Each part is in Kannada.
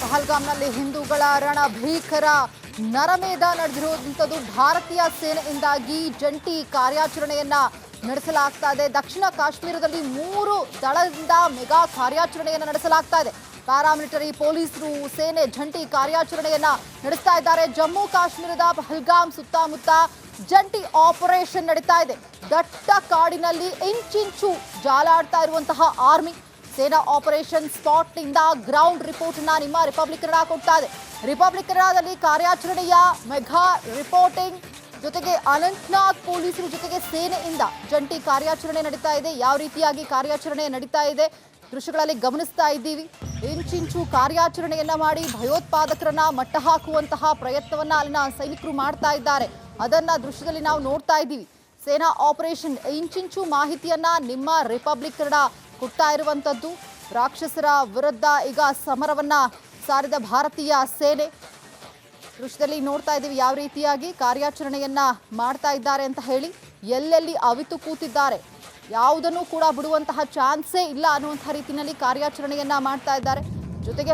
ಪಹಲ್ಗಾಮ್ನಲ್ಲಿ ಹಿಂದೂಗಳ ರಣಭೀಕರ ನರಮೇಧ ನಡೆದಿರುವಂಥದ್ದು ಭಾರತೀಯ ಸೇನೆಯಿಂದಾಗಿ ಜಂಟಿ ಕಾರ್ಯಾಚರಣೆಯನ್ನ ನಡೆಸಲಾಗ್ತಾ ಇದೆ. ದಕ್ಷಿಣ ಕಾಶ್ಮೀರದಲ್ಲಿ 3 ದಳದಿಂದ ಮೆಗಾ ಕಾರ್ಯಾಚರಣೆಯನ್ನ ನಡೆಸಲಾಗ್ತಾ ಇದೆ. ಪ್ಯಾರಾಮಿಲಿಟರಿ ಪೊಲೀಸರು ಸೇನೆ ಜಂಟಿ ಕಾರ್ಯಾಚರಣೆಯನ್ನ ನಡೆಸ್ತಾ ಇದ್ದಾರೆ. ಜಮ್ಮು ಕಾಶ್ಮೀರದ ಪಹಲ್ಗಾಮ್ ಸುತ್ತಮುತ್ತ ಜಂಟಿ ಆಪರೇಷನ್ ನಡೀತಾ ಇದೆ. ದಟ್ಟ ಕಾಡಿನಲ್ಲಿ ಇಂಚಿಂಚು ಜಾಲಾಡ್ತಾ ಇರುವಂತಹ ಆರ್ಮಿ ಸೇನಾ ಆಪರೇಷನ್ ಸ್ಪಾಟ್ ನಿಂದ ಗ್ರೌಂಡ್ ರಿಪೋರ್ಟ್ ಅನ್ನ ನಿಮ್ಮ ರಿಪಬ್ಲಿಕ್ ಕನ್ನಡ ಕೊಡ್ತಾ ಇದೆ. ರಿಪಬ್ಲಿಕ್ ಕನ್ನಡದಲ್ಲಿ ಕಾರ್ಯಾಚರಣೆಯ ಮೆಗಾ ರಿಪೋರ್ಟಿಂಗ್ ಜೊತೆಗೆ ಅನಂತನಾಗ್ ಪೊಲೀಸರ ಜೊತೆಗೆ ಸೇನೆಯಿಂದ ಜಂಟಿ ಕಾರ್ಯಾಚರಣೆ ನಡೀತಾ ಇದೆ. ಯಾವ ರೀತಿಯಾಗಿ ಕಾರ್ಯಾಚರಣೆ ನಡೀತಾ ಇದೆ ದೃಶ್ಯಗಳಲ್ಲಿ ಗಮನಿಸ್ತಾ ಇದ್ದೀವಿ. ಇಂಚಿಂಚು ಕಾರ್ಯಾಚರಣೆಯನ್ನ ಮಾಡಿ ಭಯೋತ್ಪಾದಕರನ್ನ ಮಟ್ಟ ಹಾಕುವಂತಹ ಪ್ರಯತ್ನವನ್ನ ಅಲ್ಲಿನ ಸೈನಿಕರು ಮಾಡ್ತಾ ಇದ್ದಾರೆ. ಅದನ್ನ ದೃಶ್ಯದಲ್ಲಿ ನಾವು ನೋಡ್ತಾ ಇದ್ದೀವಿ. ಸೇನಾ ಆಪರೇಷನ್ ಇಂಚಿಂಚು ಮಾಹಿತಿಯನ್ನ ನಿಮ್ಮ ರಿಪಬ್ಲಿಕ್ ಕನ್ನಡ ಕೊಡ್ತಾ ಇರುವಂತದ್ದು. ರಾಕ್ಷಸರ ವಿರುದ್ಧ ಈಗ ಸಮರವನ್ನ ಸಾರಿದ ಭಾರತೀಯ ಸೇನೆ ದೃಶ್ಯದಲ್ಲಿ ನೋಡ್ತಾ ಇದ್ದೀವಿ ಯಾವ ರೀತಿಯಾಗಿ ಕಾರ್ಯಾಚರಣೆಯನ್ನ ಮಾಡ್ತಾ ಇದ್ದಾರೆ ಅಂತ ಹೇಳಿ. ಎಲ್ಲೆಲ್ಲಿ ಅವಿತು ಕೂತಿದ್ದಾರೆ, ಯಾವುದನ್ನು ಕೂಡ ಬಿಡುವಂತಹ ಚಾನ್ಸೇ ಇಲ್ಲ ಅನ್ನುವಂಥ ರೀತಿಯಲ್ಲಿ ಕಾರ್ಯಾಚರಣೆಯನ್ನ ಮಾಡ್ತಾ ಇದ್ದಾರೆ. ಜೊತೆಗೆ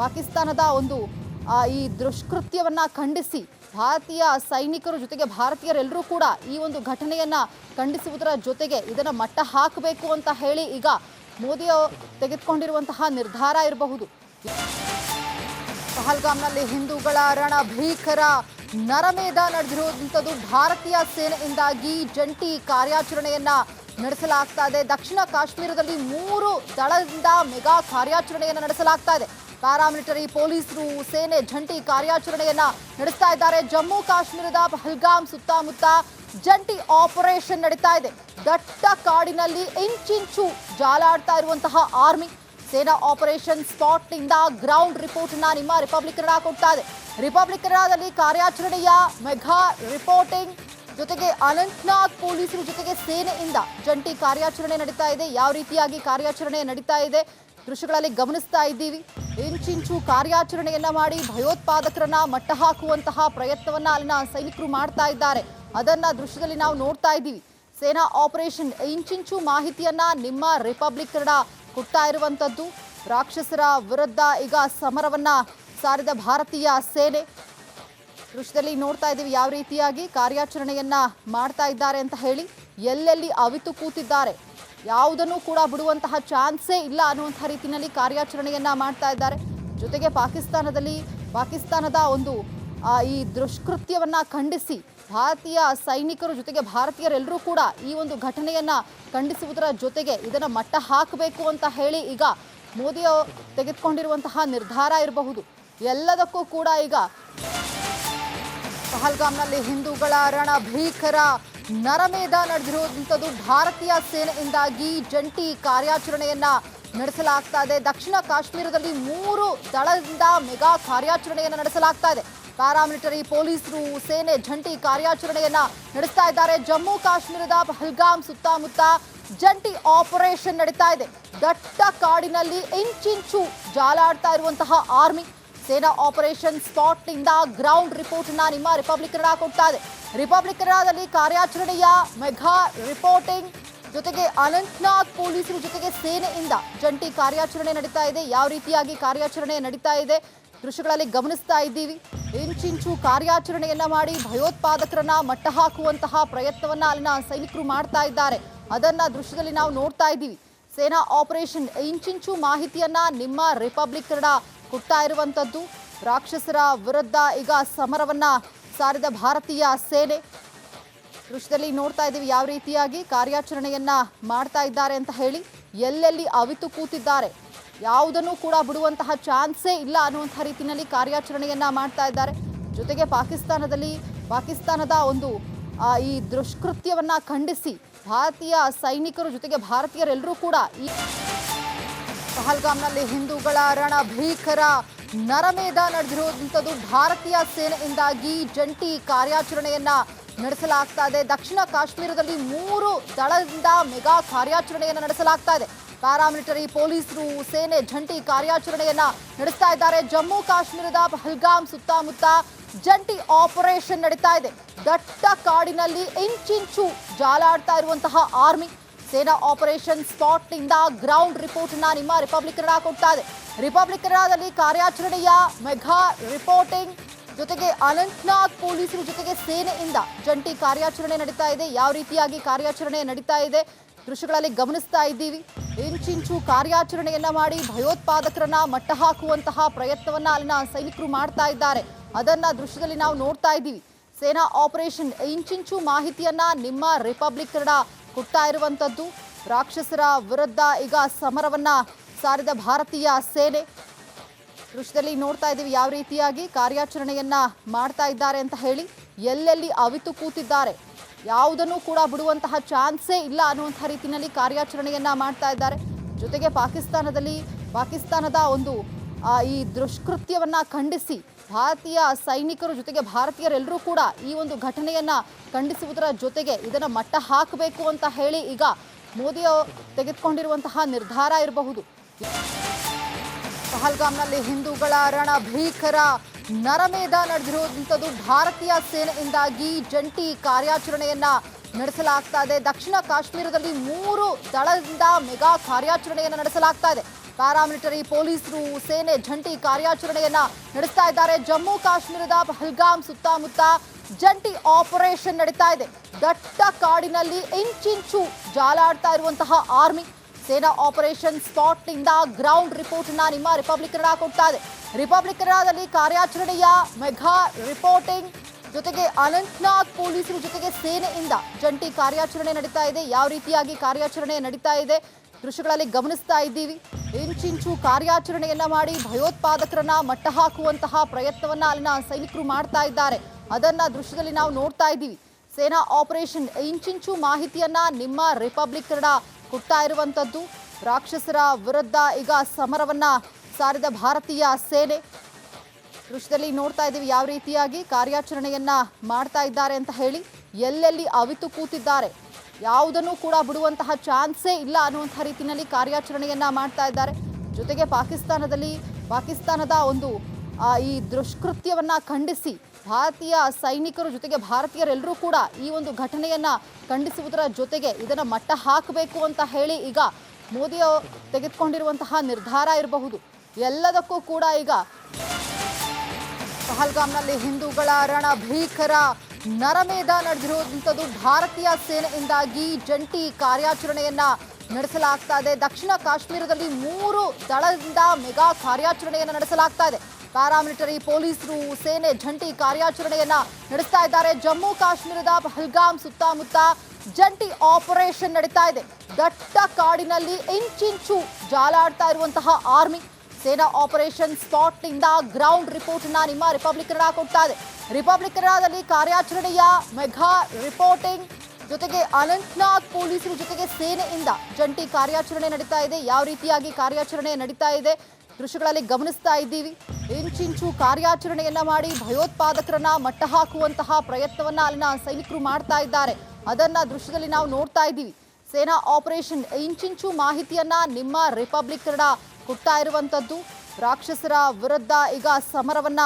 ಪಾಕಿಸ್ತಾನದ ಒಂದು ಈ ದುಷ್ಕೃತ್ಯವನ್ನ ಖಂಡಿಸಿ ಭಾರತೀಯ ಸೈನಿಕರು ಜೊತೆಗೆ ಭಾರತೀಯರೆಲ್ಲರೂ ಕೂಡ ಈ ಒಂದು ಘಟನೆಯನ್ನ ಖಂಡಿಸುವುದರ ಜೊತೆಗೆ ಇದನ್ನ ಮಟ್ಟ ಹಾಕಬೇಕು ಅಂತ ಹೇಳಿ ಈಗ ಮೋದಿ ತೆಗೆದುಕೊಂಡಿರುವಂತಹ ನಿರ್ಧಾರ ಇರಬಹುದು. ಪಹಲ್ಗಾಮ್ನಲ್ಲಿ ಹಿಂದೂಗಳ ರಣಭೀಕರ ನರಮೇಧ ನಡೆದಿರುವಂಥದ್ದು ಭಾರತೀಯ ಸೇನೆಯಿಂದಾಗಿ ಜಂಟಿ ಕಾರ್ಯಾಚರಣೆಯನ್ನ ನಡೆಸಲಾಗ್ತಾ ಇದೆ. ದಕ್ಷಿಣ ಕಾಶ್ಮೀರದಲ್ಲಿ 3 ದಳದಿಂದ ಮೆಗಾ ಕಾರ್ಯಾಚರಣೆಯನ್ನ ನಡೆಸಲಾಗ್ತಾ ಇದೆ. ಪ್ಯಾರಾಮಿಲಿಟರಿ ಪೊಲೀಸರು ಸೇನೆ ಜಂಟಿ ಕಾರ್ಯಾಚರಣೆಯನ್ನ ನಡೆಸ್ತಾ ಇದ್ದಾರೆ. ಜಮ್ಮು ಕಾಶ್ಮೀರದ ಪಹಲ್ಗಾಮ್ ಸುತ್ತಮುತ್ತ ಜಂಟಿ ಆಪರೇಷನ್ ನಡೀತಾ ಇದೆ. ದಟ್ಟ ಕಾಡಿನಲ್ಲಿ ಇಂಚಿಂಚು ಜಾಲಾಡ್ತಾ ಇರುವಂತಹ ಆರ್ಮಿ ಸೇನಾ ಆಪರೇಷನ್ ಸ್ಪಾಟ್ ನಿಂದ ಗ್ರೌಂಡ್ ರಿಪೋರ್ಟ್ ಅನ್ನ ನಿಮ್ಮ ರಿಪಬ್ಲಿಕ್ ಕನ್ನಡ ಕೊಡ್ತಾ ಇದೆ. ರಿಪಬ್ಲಿಕ್ ಕನ್ನಡದಲ್ಲಿ ಕಾರ್ಯಾಚರಣೆಯ ಮೆಗಾ ರಿಪೋರ್ಟಿಂಗ್ ಜೊತೆಗೆ ಅನಂತನಾಗ್ ಪೊಲೀಸರ ಜೊತೆಗೆ ಸೇನೆಯಿಂದ ಜಂಟಿ ಕಾರ್ಯಾಚರಣೆ ನಡೀತಾ ಇದೆ. ಯಾವ ರೀತಿಯಾಗಿ ಕಾರ್ಯಾಚರಣೆ ನಡೀತಾ ಇದೆ ದೃಶ್ಯಗಳಲ್ಲಿ ಗಮನಿಸ್ತಾ ಇದ್ದೀವಿ. ಇಂಚಿಂಚು ಕಾರ್ಯಾಚರಣೆಯನ್ನ ಮಾಡಿ ಭಯೋತ್ಪಾದಕರನ್ನ ಮಟ್ಟ ಹಾಕುವಂತಹ ಪ್ರಯತ್ನವನ್ನ ಅಲ್ಲಿನ ಸೈನಿಕರು ಮಾಡ್ತಾ ಇದ್ದಾರೆ. ಅದನ್ನ ದೃಶ್ಯದಲ್ಲಿ ನಾವು ನೋಡ್ತಾ ಇದ್ದೀವಿ. ಸೇನಾ ಆಪರೇಷನ್ ಇಂಚಿಂಚು ಮಾಹಿತಿಯನ್ನ ನಿಮ್ಮ ರಿಪಬ್ಲಿಕ್ ಕನ್ನಡ ಕೊಡ್ತಾ ಇರುವಂತದ್ದು. ರಾಕ್ಷಸರ ವಿರುದ್ಧ ಈಗ ಸಮರವನ್ನ ಸಾರಿದ ಭಾರತೀಯ ಸೇನೆ ದೃಶ್ಯದಲ್ಲಿ ನೋಡ್ತಾ ಇದ್ದೀವಿ ಯಾವ ರೀತಿಯಾಗಿ ಕಾರ್ಯಾಚರಣೆಯನ್ನ ಮಾಡ್ತಾ ಇದ್ದಾರೆ ಅಂತ ಹೇಳಿ. ಎಲ್ಲೆಲ್ಲಿ ಅವಿತು ಕೂತಿದ್ದಾರೆ, ಯಾವುದನ್ನು ಕೂಡ ಬಿಡುವಂತಹ ಚಾನ್ಸೇ ಇಲ್ಲ ಅನ್ನುವಂಥ ರೀತಿಯಲ್ಲಿ ಕಾರ್ಯಾಚರಣೆಯನ್ನ ಮಾಡ್ತಾ ಇದ್ದಾರೆ. ಜೊತೆಗೆ ಪಾಕಿಸ್ತಾನದ ಒಂದು ಈ ದುಷ್ಕೃತ್ಯವನ್ನ ಖಂಡಿಸಿ ಭಾರತೀಯ ಸೈನಿಕರು ಜೊತೆಗೆ ಭಾರತೀಯರೆಲ್ಲರೂ ಕೂಡ ಈ ಒಂದು ಘಟನೆಯನ್ನ ಖಂಡಿಸುವುದರ ಜೊತೆಗೆ ಇದನ್ನ ಮಟ್ಟ ಹಾಕಬೇಕು ಅಂತ ಹೇಳಿ ಈಗ ಮೋದಿ ತೆಗೆದುಕೊಂಡಿರುವಂತಹ ನಿರ್ಧಾರ ಇರಬಹುದು. ಎಲ್ಲದಕ್ಕೂ ಕೂಡ ಈಗ ಪಹಲ್ಗಾಮ್ನಲ್ಲಿ ಹಿಂದೂಗಳ ರಣಭೀಕರ ನರಮೇಧ ನಡೆದಿರುವಂಥದ್ದು ಭಾರತೀಯ ಸೇನೆಯಿಂದಾಗಿ ಜಂಟಿ ಕಾರ್ಯಾಚರಣೆಯನ್ನ ನಡೆಸಲಾಗ್ತಾ ಇದೆ. ದಕ್ಷಿಣ ಕಾಶ್ಮೀರದಲ್ಲಿ 3 ದಳದಿಂದ ಮೆಗಾ ಕಾರ್ಯಾಚರಣೆಯನ್ನ ನಡೆಸಲಾಗ್ತಾ ಇದೆ. ಪ್ಯಾರಾಮಿಲಿಟರಿ ಪೊಲೀಸರು ಸೇನೆ ಜಂಟಿ ಕಾರ್ಯಾಚರಣೆಯನ್ನ ನಡೆಸ್ತಾ ಇದ್ದಾರೆ. ಜಮ್ಮು ಕಾಶ್ಮೀರದ ಪಹಲ್ಗಾಮ್ ಸುತ್ತಮುತ್ತ ಜಂಟಿ ಆಪರೇಷನ್ ನಡೀತಾ ಇದೆ. ದಟ್ಟ ಕಾಡಿನಲ್ಲಿ ಇಂಚಿಂಚು ಜಾಲಾಡ್ತಾ ಇರುವಂತಹ ಆರ್ಮಿ ಸೇನಾ ಆಪರೇಷನ್ ಸ್ಪಾಟ್ ನಿಂದ ಗ್ರೌಂಡ್ ರಿಪೋರ್ಟ್ ಅನ್ನ ನಿಮ್ಮ ರಿಪಬ್ಲಿಕ್ ಕನ್ನಡ ಕೊಡ್ತಾ ಇದೆ. ರಿಪಬ್ಲಿಕ್ ಕನ್ನಡದಲ್ಲಿ ಕಾರ್ಯಾಚರಣೆಯ ಮೆಗಾ ರಿಪೋರ್ಟಿಂಗ್ ಜೊತೆಗೆ ಅನಂತನಾಗ್ ಪೊಲೀಸರ ಜೊತೆಗೆ ಸೇನೆಯಿಂದ ಜಂಟಿ ಕಾರ್ಯಾಚರಣೆ ನಡೀತಾ ಇದೆ. ಯಾವ ರೀತಿಯಾಗಿ ಕಾರ್ಯಾಚರಣೆ ನಡೀತಾ ಇದೆ ದೃಶ್ಯಗಳಲ್ಲಿ ಗಮನಿಸ್ತಾ ಇದ್ದೀವಿ. ಇಂಚಿಂಚು ಕಾರ್ಯಾಚರಣೆಯನ್ನ ಮಾಡಿ ಭಯೋತ್ಪಾದಕರನ್ನ ಮಟ್ಟ ಹಾಕುವಂತಹ ಪ್ರಯತ್ನವನ್ನ ಅಲ್ಲಿನ ಸೈನಿಕರು ಮಾಡ್ತಾ ಇದ್ದಾರೆ. ಅದನ್ನ ದೃಶ್ಯದಲ್ಲಿ ನಾವು ನೋಡ್ತಾ ಇದ್ದೀವಿ. ಸೇನಾ ಆಪರೇಷನ್ ಇಂಚಿಂಚು ಮಾಹಿತಿಯನ್ನ ನಿಮ್ಮ ರಿಪಬ್ಲಿಕ್ ಕನ್ನಡ ಕೊಡ್ತಾ ಇರುವಂತದ್ದು. ರಾಕ್ಷಸರ ವಿರುದ್ಧ ಈಗ ಸಮರವನ್ನ ಸಾರಿದ ಭಾರತೀಯ ಸೇನೆ ದೃಶ್ಯದಲ್ಲಿ ನೋಡ್ತಾ ಇದ್ದೀವಿ ಯಾವ ರೀತಿಯಾಗಿ ಕಾರ್ಯಾಚರಣೆಯನ್ನ ಮಾಡ್ತಾ ಇದ್ದಾರೆ ಅಂತ ಹೇಳಿ. ಎಲ್ಲೆಲ್ಲಿ ಅವಿತು ಕೂತಿದ್ದಾರೆ, ಯಾವುದನ್ನು ಕೂಡ ಬಿಡುವಂತಹ ಚಾನ್ಸೇ ಇಲ್ಲ ಅನ್ನುವಂಥ ರೀತಿಯಲ್ಲಿ ಕಾರ್ಯಾಚರಣೆಯನ್ನ ಮಾಡ್ತಾ ಇದ್ದಾರೆ. ಜೊತೆಗೆ ಪಾಕಿಸ್ತಾನದ ಒಂದು ಈ ದುಷ್ಕೃತ್ಯವನ್ನ ಖಂಡಿಸಿ ಭಾರತೀಯ ಸೈನಿಕರು ಜೊತೆಗೆ ಭಾರತೀಯರೆಲ್ಲರೂ ಕೂಡ ಈ ಪಹಲ್ಗಾಮ್ನಲ್ಲಿ ಹಿಂದೂಗಳ ರಣಭೀಕರ ನರಮೇಧ ನಡೆದಿರುವಂಥದ್ದು ಭಾರತೀಯ ಸೇನೆಯಿಂದಾಗಿ ಜಂಟಿ ಕಾರ್ಯಾಚರಣೆಯನ್ನ ನಡೆಸಲಾಗ್ತಾ ಇದೆ. ದಕ್ಷಿಣ ಕಾಶ್ಮೀರದಲ್ಲಿ 3 ದಳದಿಂದ ಮೆಗಾ ಕಾರ್ಯಾಚರಣೆಯನ್ನ ನಡೆಸಲಾಗ್ತಾ ಇದೆ. ಪ್ಯಾರಾಮಿಲಿಟರಿ ಪೊಲೀಸರು ಸೇನೆ ಜಂಟಿ ಕಾರ್ಯಾಚರಣೆಯನ್ನ ನಡೆಸ್ತಾ ಇದ್ದಾರೆ. ಜಮ್ಮು ಕಾಶ್ಮೀರದ ಪಹಲ್ಗಾಮ್ ಸುತ್ತಮುತ್ತ ಜಂಟಿ ಆಪರೇಷನ್ ನಡೀತಾ ಇದೆ. ದಟ್ಟ ಕಾಡಿನಲ್ಲಿ ಇಂಚಿಂಚು ಜಾಲಾಡ್ತಾ ಇರುವಂತಹ ಆರ್ಮಿ ಸೇನಾ ಆಪರೇಷನ್ ಸ್ಪಾಟ್ನಿಂದ ಗ್ರೌಂಡ್ ರಿಪೋರ್ಟ್ ಅನ್ನ ನಿಮ್ಮ ರಿಪಬ್ಲಿಕ್ ಕನ್ನಡ ಕೊಡ್ತಾ ಇದೆ. ರಿಪಬ್ಲಿಕ್ ಕನ್ನಡದಲ್ಲಿ ಕಾರ್ಯಾಚರಣೆಯ ಮೆಗಾ ರಿಪೋರ್ಟಿಂಗ್ ಜೊತೆಗೆ ಅನಂತನಾಗ್ ಪೊಲೀಸರ ಜೊತೆಗೆ ಸೇನೆಯಿಂದ ಜಂಟಿ ಕಾರ್ಯಾಚರಣೆ ನಡೀತಾ ಇದೆ. ಯಾವ ರೀತಿಯಾಗಿ ಕಾರ್ಯಾಚರಣೆ ನಡೀತಾ ಇದೆ ದೃಶ್ಯಗಳಲ್ಲಿ ಗಮನಿಸ್ತಾ ಇದ್ದೀವಿ. ಇಂಚಿಂಚು ಕಾರ್ಯಾಚರಣೆಯನ್ನ ಮಾಡಿ ಭಯೋತ್ಪಾದಕರನ್ನ ಮಟ್ಟ ಹಾಕುವಂತಹ ಪ್ರಯತ್ನವನ್ನ ಅಲ್ಲಿನ ಸೈನಿಕರು ಮಾಡ್ತಾ ಇದ್ದಾರೆ. ಅದನ್ನ ದೃಶ್ಯದಲ್ಲಿ ನಾವು ನೋಡ್ತಾ ಇದ್ದೀವಿ. ಸೇನಾ ಆಪರೇಷನ್ ಇಂಚಿಂಚು ಮಾಹಿತಿಯನ್ನ ನಿಮ್ಮ ರಿಪಬ್ಲಿಕ್ ಕನ್ನಡ ಕೊಡ್ತಾ ಇರುವಂತದ್ದು. ರಾಕ್ಷಸರ ವಿರುದ್ಧ ಈಗ ಸಮರವನ್ನ ಸಾರಿದ ಭಾರತೀಯ ಸೇನೆ ದೃಶ್ಯದಲ್ಲಿ ನೋಡ್ತಾ ಇದ್ದೀವಿ ಯಾವ ರೀತಿಯಾಗಿ ಕಾರ್ಯಾಚರಣೆಯನ್ನ ಮಾಡ್ತಾ ಇದ್ದಾರೆ ಅಂತ ಹೇಳಿ. ಎಲ್ಲೆಲ್ಲಿ ಅವಿತು ಕೂತಿದ್ದಾರೆ, ಯಾವುದನ್ನು ಕೂಡ ಬಿಡುವಂತಹ ಚಾನ್ಸೇ ಇಲ್ಲ ಅನ್ನುವಂಥ ರೀತಿಯಲ್ಲಿ ಕಾರ್ಯಾಚರಣೆಯನ್ನ ಮಾಡ್ತಾ ಇದ್ದಾರೆ. ಜೊತೆಗೆ ಪಾಕಿಸ್ತಾನದ ಒಂದು ಈ ದುಷ್ಕೃತ್ಯವನ್ನ ಖಂಡಿಸಿ ಭಾರತೀಯ ಸೈನಿಕರು ಜೊತೆಗೆ ಭಾರತೀಯರೆಲ್ಲರೂ ಕೂಡ ಈ ಒಂದು ಘಟನೆಯನ್ನ ಖಂಡಿಸುವುದರ ಜೊತೆಗೆ ಇದನ್ನ ಮಟ್ಟ ಹಾಕಬೇಕು ಅಂತ ಹೇಳಿ ಈಗ ಮೋದಿ ತೆಗೆದುಕೊಂಡಿರುವಂತಹ ನಿರ್ಧಾರ ಇರಬಹುದು. ಪಹಲ್ಗಾಮ್ನಲ್ಲಿ ಹಿಂದೂಗಳ ರಣಭೀಕರ ನರಮೇಧ ನಡೆದಿರುವಂಥದ್ದು ಭಾರತೀಯ ಸೇನೆಯಿಂದಾಗಿ ಜಂಟಿ ಕಾರ್ಯಾಚರಣೆಯನ್ನ ನಡೆಸಲಾಗ್ತಾ ಇದೆ. ದಕ್ಷಿಣ ಕಾಶ್ಮೀರದಲ್ಲಿ 3 ದಳದಿಂದ ಮೆಗಾ ಕಾರ್ಯಾಚರಣೆಯನ್ನು ನಡೆಸಲಾಗ್ತಾ ಇದೆ. ಪ್ಯಾರಾಮಿಲಿಟರಿ ಪೊಲೀಸರು ಸೇನೆ ಜಂಟಿ ಕಾರ್ಯಾಚರಣೆಯನ್ನ ನಡೆಸ್ತಾ ಇದ್ದಾರೆ. ಜಮ್ಮು ಕಾಶ್ಮೀರದ ಪಹಲ್ಗಾಮ್ ಸುತ್ತಮುತ್ತ ಜಂಟಿ ಆಪರೇಷನ್ ನಡೀತಾ ಇದೆ. ದಟ್ಟ ಕಾಡಿನಲ್ಲಿ ಇಂಚಿಂಚು ಜಾಲಾಡ್ತಾ ಇರುವಂತಹ ಆರ್ಮಿ. ಸೇನಾ ಆಪರೇಷನ್ ಸ್ಪಾಟ್ನಿಂದ ಗ್ರೌಂಡ್ ರಿಪೋರ್ಟ್ ಅನ್ನ ನಿಮ್ಮ ರಿಪಬ್ಲಿಕ್ ಕನ್ನಡ ಕೊಡ್ತಾ ಇದೆ. ರಿಪಬ್ಲಿಕ್ ಕನ್ನಡದಲ್ಲಿ ಕಾರ್ಯಾಚರಣೆಯ ಮೆಗಾ ರಿಪೋರ್ಟಿಂಗ್ ಜೊತೆಗೆ ಅನಂತನಾಗ್ ಪೊಲೀಸರ ಜೊತೆಗೆ ಸೇನೆಯಿಂದ ಜಂಟಿ ಕಾರ್ಯಾಚರಣೆ ನಡೀತಾ ಇದೆ. ಯಾವ ರೀತಿಯಾಗಿ ಕಾರ್ಯಾಚರಣೆ ನಡೀತಾ ಇದೆ ದೃಶ್ಯಗಳಲ್ಲಿ ಗಮನಿಸ್ತಾ ಇದ್ದೀವಿ. ಇಂಚಿಂಚು ಕಾರ್ಯಾಚರಣೆಯನ್ನ ಮಾಡಿ ಭಯೋತ್ಪಾದಕರನ್ನ ಮಟ್ಟ ಹಾಕುವಂತಹ ಪ್ರಯತ್ನವನ್ನ ಅಲ್ಲಿನ ಸೈನಿಕರು ಮಾಡ್ತಾ ಇದ್ದಾರೆ. ಅದನ್ನ ದೃಶ್ಯದಲ್ಲಿ ನಾವು ನೋಡ್ತಾ ಇದ್ದೀವಿ. ಸೇನಾ ಆಪರೇಷನ್ ಇಂಚಿಂಚು ಮಾಹಿತಿಯನ್ನ ನಿಮ್ಮ ರಿಪಬ್ಲಿಕ್ ಕನ್ನಡ ಕೊಡ್ತಾ ಇರುವಂತದ್ದು. ರಾಕ್ಷಸರ ವಿರುದ್ಧ ಈಗ ಸಮರವನ್ನ ಸಾರಿದ ಭಾರತೀಯ ಸೇನೆ ದೃಶ್ಯದಲ್ಲಿ ನೋಡ್ತಾ ಇದ್ದೀವಿ ಯಾವ ರೀತಿಯಾಗಿ ಕಾರ್ಯಾಚರಣೆಯನ್ನ ಮಾಡ್ತಾ ಇದ್ದಾರೆ ಅಂತ ಹೇಳಿ. ಎಲ್ಲೆಲ್ಲಿ ಅವಿತು ಕೂತಿದ್ದಾರೆ, ಯಾವುದನ್ನು ಕೂಡ ಬಿಡುವಂತಹ ಚಾನ್ಸೇ ಇಲ್ಲ ಅನ್ನುವಂಥ ರೀತಿಯಲ್ಲಿ ಕಾರ್ಯಾಚರಣೆಯನ್ನ ಮಾಡ್ತಾ ಇದ್ದಾರೆ. ಜೊತೆಗೆ ಪಾಕಿಸ್ತಾನದ ಒಂದು ಈ ದುಷ್ಕೃತ್ಯವನ್ನ ಖಂಡಿಸಿ ಭಾರತೀಯ ಸೈನಿಕರು ಜೊತೆಗೆ ಭಾರತೀಯರೆಲ್ಲರೂ ಕೂಡ ಈ ಒಂದು ಘಟನೆಯನ್ನ ಖಂಡಿಸುವುದರ ಜೊತೆಗೆ ಇದನ್ನ ಮಟ್ಟ ಹಾಕಬೇಕು ಅಂತ ಹೇಳಿ ಈಗ ಮೋದಿ ತೆಗೆದುಕೊಂಡಿರುವಂತಹ ನಿರ್ಧಾರ ಇರಬಹುದು. ಎಲ್ಲದಕ್ಕೂ ಕೂಡ ಈಗ ಪಹಲ್ಗಾಮ್ನಲ್ಲಿ ಹಿಂದೂಗಳ ರಣಭೀಕರ ನರಮೇಧ ನಡೆದಿರುವಂಥದ್ದು ಭಾರತೀಯ ಸೇನೆಯಿಂದಾಗಿ ಜಂಟಿ ಕಾರ್ಯಾಚರಣೆಯನ್ನ ನಡೆಸಲಾಗ್ತಾ ಇದೆ. ದಕ್ಷಿಣ ಕಾಶ್ಮೀರದಲ್ಲಿ 3 ದಳದಿಂದ ಮೆಗಾ ಕಾರ್ಯಾಚರಣೆಯನ್ನ ನಡೆಸಲಾಗ್ತಾ ಇದೆ. ಪ್ಯಾರಾಮಿಲಿಟರಿ ಪೊಲೀಸರು ಸೇನೆ ಜಂಟಿ ಕಾರ್ಯಾಚರಣೆಯನ್ನ ನಡೆಸ್ತಾ ಇದ್ದಾರೆ. ಜಮ್ಮು ಕಾಶ್ಮೀರದ ಪಹಲ್ಗಾಮ್ ಸುತ್ತಮುತ್ತ ಜಂಟಿ ಆಪರೇಷನ್ ನಡೀತಾ ಇದೆ. ದಟ್ಟ ಕಾಡಿನಲ್ಲಿ ಇಂಚಿಂಚು ಜಾಲಾಡ್ತಾ ಇರುವಂತಹ ಆರ್ಮಿ. ಸೇನಾ ಆಪರೇಷನ್ ಸ್ಪಾಟ್ನಿಂದ ಗ್ರೌಂಡ್ ರಿಪೋರ್ಟ್ ಅನ್ನ ನಿಮ್ಮ ರಿಪಬ್ಲಿಕ್ ಕನ್ನಡ ಕೊಡ್ತಾ ಇದೆ. ರಿಪಬ್ಲಿಕ್ ಕನ್ನಡದಲ್ಲಿ ಕಾರ್ಯಾಚರಣೆಯ ಮೆಗಾ ರಿಪೋರ್ಟಿಂಗ್ ಜೊತೆಗೆ ಅನಂತನಾಗ್ ಪೊಲೀಸರ ಜೊತೆಗೆ ಸೇನೆಯಿಂದ ಜಂಟಿ ಕಾರ್ಯಾಚರಣೆ ನಡೀತಾ ಇದೆ. ಯಾವ ರೀತಿಯಾಗಿ ಕಾರ್ಯಾಚರಣೆ ನಡೀತಾ ಇದೆ ದೃಶ್ಯಗಳಲ್ಲಿ ಗಮನಿಸ್ತಾ ಇದ್ದೀವಿ. ಇಂಚಿಂಚು ಕಾರ್ಯಾಚರಣೆಯನ್ನ ಮಾಡಿ ಭಯೋತ್ಪಾದಕರನ್ನ ಮಟ್ಟ ಹಾಕುವಂತಹ ಪ್ರಯತ್ನವನ್ನ ಅಲ್ಲಿನ ಸೈನಿಕರು ಮಾಡ್ತಾ ಇದ್ದಾರೆ. ಅದನ್ನ ದೃಶ್ಯದಲ್ಲಿ ನಾವು ನೋಡ್ತಾ ಇದ್ದೀವಿ. ಸೇನಾ ಆಪರೇಷನ್ ಇಂಚಿಂಚು ಮಾಹಿತಿಯನ್ನ ನಿಮ್ಮ ರಿಪಬ್ಲಿಕ್ ಕನ್ನಡ ಕೊಡ್ತಾ ಇರುವಂತದ್ದು. ರಾಕ್ಷಸರ ವಿರುದ್ಧ ಈಗ ಸಮರವನ್ನ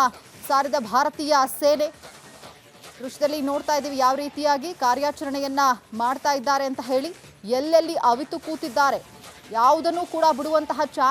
ಸಾರಿದ ಭಾರತೀಯ ಸೇನೆ ದೃಶ್ಯದಲ್ಲಿ ನೋಡ್ತಾ ಇದ್ದೀವಿ ಯಾವ ರೀತಿಯಾಗಿ ಕಾರ್ಯಾಚರಣೆಯನ್ನ ಮಾಡ್ತಾ ಇದ್ದಾರೆ ಅಂತ ಹೇಳಿ. ಎಲ್ಲೆಲ್ಲಿ ಅವಿತು ಕೂತಿದ್ದಾರೆ, ಯಾವುದನ್ನು ಕೂಡ ಬಿಡುವಂತಹ ಚಾನ್ಸ್